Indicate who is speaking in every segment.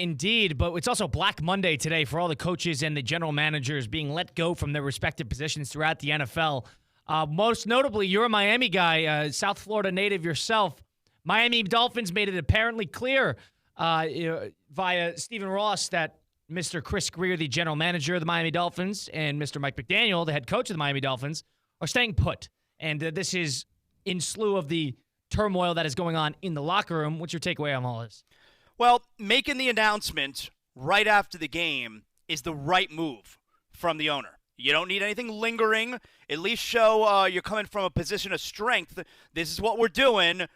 Speaker 1: indeed, but it's also Black Monday today for all the coaches and the general managers being let go from their respective positions throughout the NFL. Most notably, you're a Miami guy, South Florida native yourself. Miami Dolphins made it apparently clear via Stephen Ross that Mr. Chris Grier, the general manager of the Miami Dolphins, and Mr. Mike McDaniel, the head coach of the Miami Dolphins, are staying put. And this is in slew of the turmoil that is going on in the locker room. What's your takeaway on all this?
Speaker 2: Well, making the announcement right after the game is the right move from the owner. You don't need anything lingering. At least show you're coming from a position of strength. This is what we're doing. You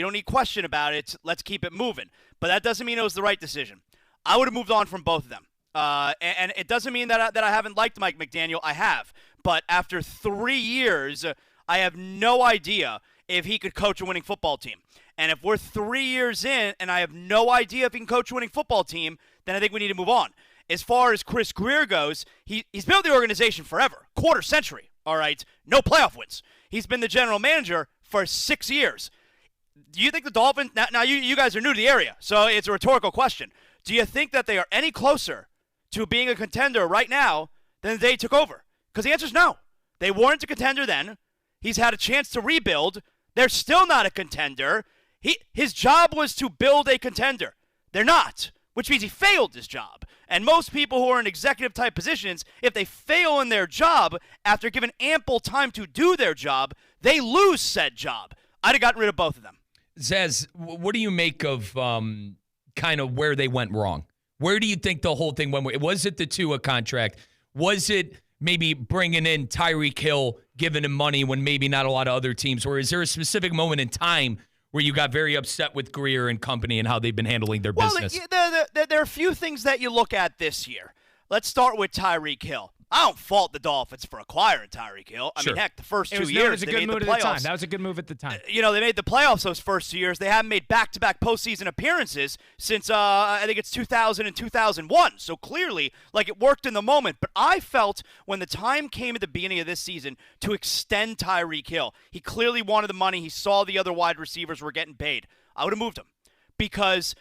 Speaker 2: don't need question about it. Let's keep it moving. But that doesn't mean it was the right decision. I would have moved on from both of them. And it doesn't mean that I haven't liked Mike McDaniel. I have. But after 3 years, I have no idea if he could coach a winning football team. And if we're 3 years in and I have no idea if he can coach a winning football team, then I think we need to move on. As far as Chris Grier goes, he's built the organization forever, quarter century, all right? No playoff wins. He's been the general manager for 6 years. Do you think the Dolphins, now you guys are new to the area, so it's a rhetorical question. Do you think that they are any closer to being a contender right now than the day he took over? Because the answer is no. They weren't a contender then. He's had a chance to rebuild. They're still not a contender. His job was to build a contender. They're not, which means he failed his job. And most people who are in executive-type positions, if they fail in their job after given ample time to do their job, they lose said job. I'd have gotten rid of both of them.
Speaker 3: Zez, what do you make of kind of where they went wrong? Where do you think the whole thing went wrong? Was it the Tua contract? Was it maybe bringing in Tyreek Hill, giving him money when maybe not a lot of other teams? Or is there a specific moment in time where you got very upset with Grier and company and how they've been handling their business?
Speaker 2: There are a few things that you look at this year. Let's start with Tyreek Hill. I don't fault the Dolphins for acquiring Tyreek Hill. I mean, heck, the first 2 years they made the playoffs.
Speaker 1: That was a good move at the time.
Speaker 2: They made the playoffs those first 2 years. They haven't made back-to-back postseason appearances since, I think it's 2000 and 2001. So clearly, it worked in the moment. But I felt when the time came at the beginning of this season to extend Tyreek Hill, he clearly wanted the money. He saw the other wide receivers were getting paid. I would have moved him. Because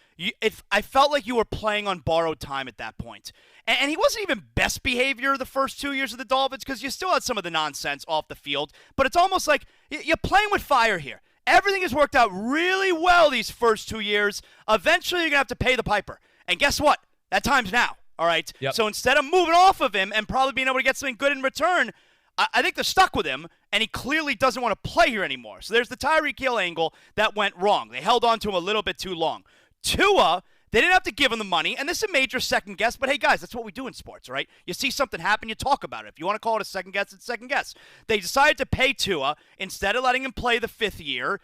Speaker 2: I felt like you were playing on borrowed time at that point. And he wasn't even best behavior the first 2 years of the Dolphins because you still had some of the nonsense off the field. But it's almost like you're playing with fire here. Everything has worked out really well these first 2 years. Eventually, you're going to have to pay the piper. And guess what? That time's now, all right?
Speaker 3: Yep.
Speaker 2: So instead of moving off of him and probably being able to get something good in return, I think they're stuck with him, and he clearly doesn't want to play here anymore. So there's the Tyreek Hill angle that went wrong. They held on to him a little bit too long. Tua, they didn't have to give him the money, and this is a major second guess, but hey, guys, that's what we do in sports, right? You see something happen, you talk about it. If you want to call it a second guess, it's second guess. They decided to pay Tua instead of letting him play the 5th year.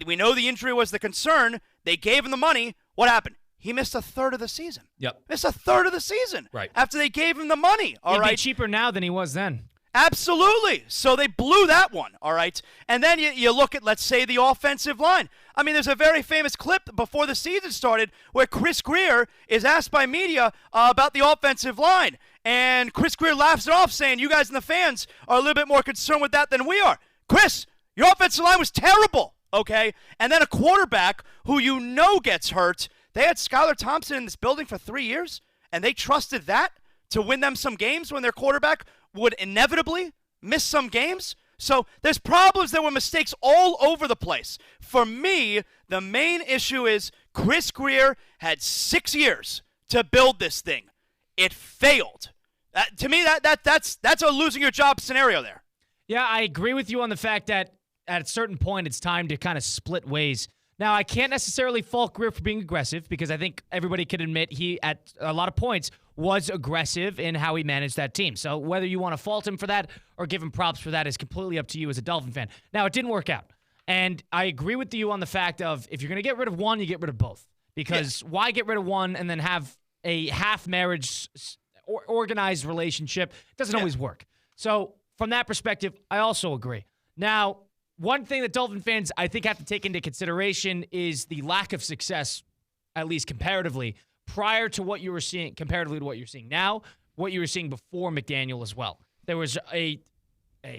Speaker 2: We know the injury was the concern. They gave him the money. What happened? He missed a third of the season.
Speaker 3: Yep.
Speaker 2: Missed a third of the season.
Speaker 3: Right.
Speaker 2: After they gave him the money, all right?
Speaker 1: He'd be cheaper now than he was then.
Speaker 2: Absolutely. So they blew that one, all right? And then you look at, let's say, the offensive line. I mean, there's a very famous clip before the season started where Chris Grier is asked by media about the offensive line. And Chris Grier laughs it off, saying, you guys and the fans are a little bit more concerned with that than we are. Chris, your offensive line was terrible, okay? And then a quarterback who you know gets hurt. They had Skylar Thompson in this building for 3 years, and they trusted that to win them some games when their quarterback would inevitably miss some games. So there's problems. There were mistakes all over the place. For me, the main issue is Chris Grier had 6 years to build this thing. It failed. To me, that's a losing your job scenario there.
Speaker 1: Yeah, I agree with you on the fact that at a certain point it's time to kind of split ways. Now, I can't necessarily fault Grier for being aggressive because I think everybody can admit he, at a lot of points, was aggressive in how he managed that team. So whether you want to fault him for that or give him props for that is completely up to you as a Dolphin fan. Now, it didn't work out. And I agree with you on the fact of if you're going to get rid of one, you get rid of both. Because why get rid of one and then have a half-marriage or organized relationship? It doesn't always work. So from that perspective, I also agree. Now, one thing that Dolphin fans, I think, have to take into consideration is the lack of success, at least comparatively, prior to what you were seeing, comparatively to what you're seeing now, what you were seeing before McDaniel as well. There was a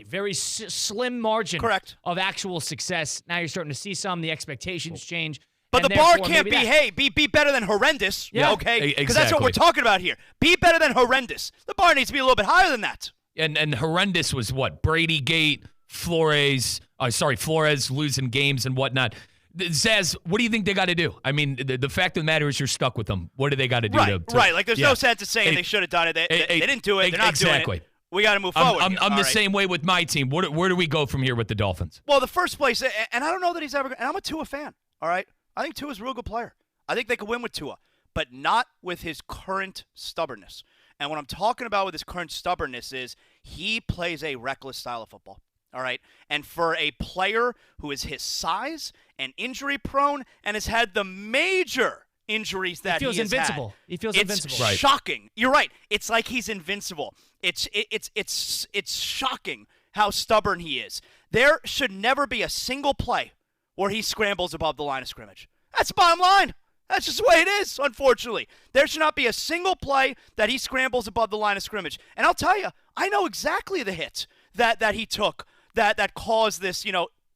Speaker 1: very slim margin of actual success. Now you're starting to see some. The expectations change.
Speaker 2: But
Speaker 1: and
Speaker 2: the bar
Speaker 1: therefore
Speaker 2: can't
Speaker 1: maybe
Speaker 2: be,
Speaker 1: that.
Speaker 2: hey, be better than horrendous.
Speaker 1: Yeah.
Speaker 2: Okay? Because that's what we're talking about here. Be better than horrendous. The bar needs to be a little bit higher than that.
Speaker 3: And horrendous was what? Brady Gate, Flores losing games and whatnot. Zaz, what do you think they got to do? I mean, the fact of the matter is you're stuck with them. What do they got to do?
Speaker 2: Right. Like, there's no sense in saying they should have done it. They didn't do it. They're not doing it. We got to move forward.
Speaker 3: I'm the same way with my team. Where do we go from here with the Dolphins?
Speaker 2: Well, the first place, and I don't know that he's ever. And I'm a Tua fan. All right, I think Tua's a real good player. I think they could win with Tua, but not with his current stubbornness. And what I'm talking about with his current stubbornness is he plays a reckless style of football. All right, and for a player who is his size and injury prone and has had the major injuries that he feels
Speaker 1: invincible.
Speaker 2: Had,
Speaker 1: he feels invincible.
Speaker 2: It's shocking. You're right. It's like he's invincible. It's shocking how stubborn he is. There should never be a single play where he scrambles above the line of scrimmage. That's the bottom line. That's just the way it is, unfortunately. There should not be a single play that he scrambles above the line of scrimmage. And I'll tell you, I know exactly the hit that he took that caused this,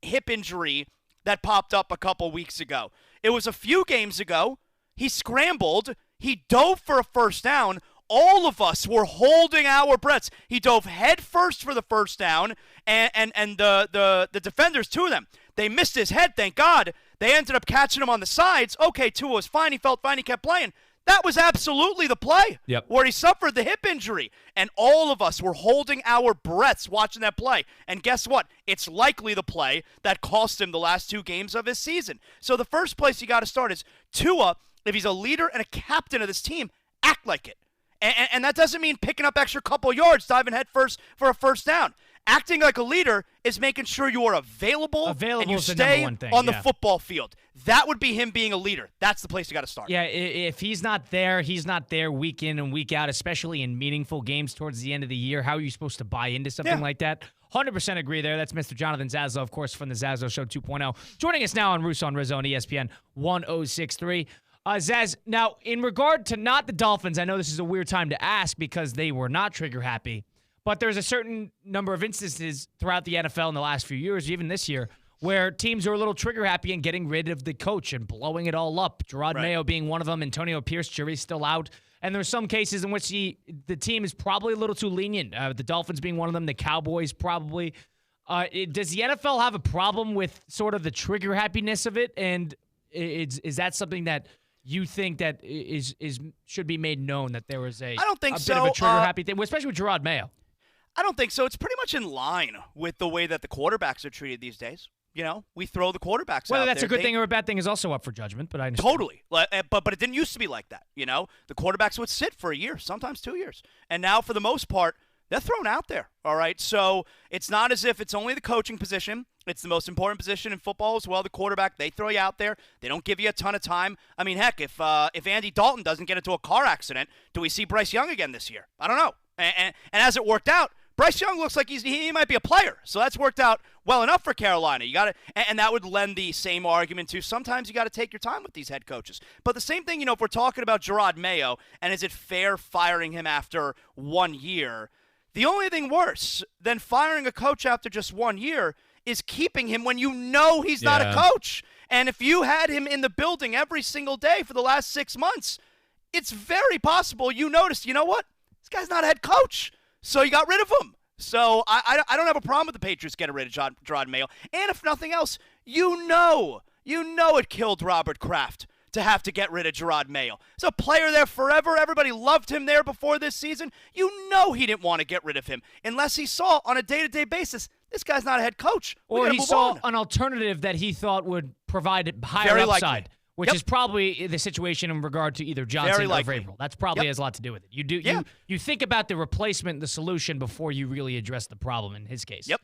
Speaker 2: hip injury that popped up a couple weeks ago. It was a few games ago. He scrambled. He dove for a first down. All of us were holding our breaths. He dove head first for the first down, and the defenders, two of them, they missed his head, thank God. They ended up catching him on the sides. Okay, Tua was fine. He felt fine. He kept playing. That was absolutely the play where he suffered the hip injury. And all of us were holding our breaths watching that play. And guess what? It's likely the play that cost him the last 2 games of his season. So the first place you got to start is Tua, if he's a leader and a captain of this team, act like it. And that doesn't mean picking up extra couple yards, diving head first for a first down. Acting like a leader is making sure you are available and you stay on the football field. That would be him being a leader. That's the place you got to start.
Speaker 1: Yeah, if he's not there week in and week out, especially in meaningful games towards the end of the year. How are you supposed to buy into something like that? 100% agree there. That's Mr. Jonathan Zaslow, of course, from the Zaslow Show 2.0. Joining us now on Russo and Rizzo on ESPN 1063. Zaz, now, in regard to not the Dolphins, I know this is a weird time to ask because they were not trigger happy, but there's a certain number of instances throughout the NFL in the last few years, even this year, where teams are a little trigger happy and getting rid of the coach and blowing it all up. Gerard Mayo being one of them. Antonio Pierce, jury's still out. And there's some cases in which the team is probably a little too lenient. The Dolphins being one of them, the Cowboys probably. Does the NFL have a problem with sort of the trigger happiness of it? And is that something that you think that should be made known that there was a bit of a trigger happy thing, especially with Gerard Mayo?
Speaker 2: I don't think so. It's pretty much in line with the way that the quarterbacks are treated these days. We throw the quarterbacks out there.
Speaker 1: Whether that's a good thing or a bad thing is also up for judgment, but I understand.
Speaker 2: Totally. But it didn't used to be like that, The quarterbacks would sit for a year, sometimes 2 years. And now, for the most part, they're thrown out there, all right? So it's not as if it's only the coaching position. It's the most important position in football as well, the quarterback. They throw you out there. They don't give you a ton of time. I mean, heck, if Andy Dalton doesn't get into a car accident, do we see Bryce Young again this year? I don't know. And as it worked out, Bryce Young looks like he might be a player. So that's worked out well enough for Carolina. You got to, and that would lend the same argument to sometimes you got to take your time with these head coaches. But the same thing, if we're talking about Gerard Mayo, and is it fair firing him after 1 year? The only thing worse than firing a coach after just 1 year is keeping him when you know he's not a coach. And if you had him in the building every single day for the last 6 months, it's very possible you noticed, you know what? This guy's not a head coach. So you got rid of him. So I don't have a problem with the Patriots getting rid of Gerard Mayo. And if nothing else, you know it killed Robert Kraft to have to get rid of Gerard Mayo. He's a player there forever. Everybody loved him there before this season. You know he didn't want to get rid of him unless he saw on a day-to-day basis, this guy's not a head coach.
Speaker 1: Or he saw an alternative that he thought would provide higher upside. Which is probably the situation in regard to either Johnson or Vrabel. That's probably has a lot to do with it. You think about the replacement, the solution before you really address the problem in his case.
Speaker 2: Yep.